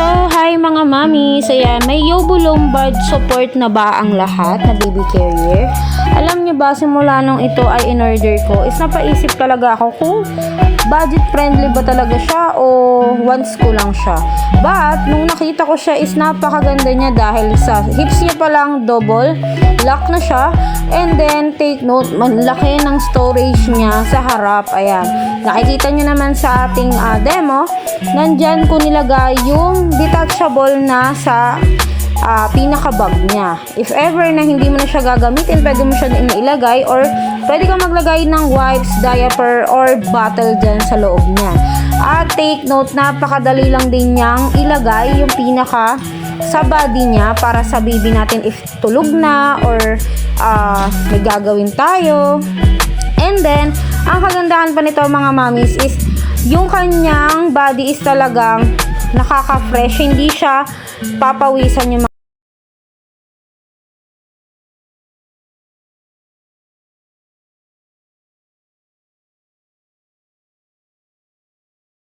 So, hi mga mami. So, yan, may Yobo Lombard support na ba ang lahat na baby carrier? Alam niyo ba, simula nung ito ay in-order ko, is napaisip talaga ako kung budget friendly ba talaga siya o once ko lang siya. But, nung nakita ko siya is napakaganda niya dahil sa hips niya pa lang double, lock na siya. And then, take note, manlaki ng storage niya sa harap. Ayan. Nakikita niyo naman sa ating demo, nandyan ko nilagay yung detachable na sa pinaka-bag niya. If ever na hindi mo na siya gagamitin, pwede mo siya ilagay or pwede kang maglagay ng wipes, diaper, or bottle dyan sa loob niya. At take note, napakadali lang din niyang ilagay yung pinaka sa body niya para sa baby natin if tulog na or may gagawin tayo. And then, ang kagandahan pa nito mga mamis is yung kanyang body is talagang nakaka-fresh. Hindi siya papawisan yung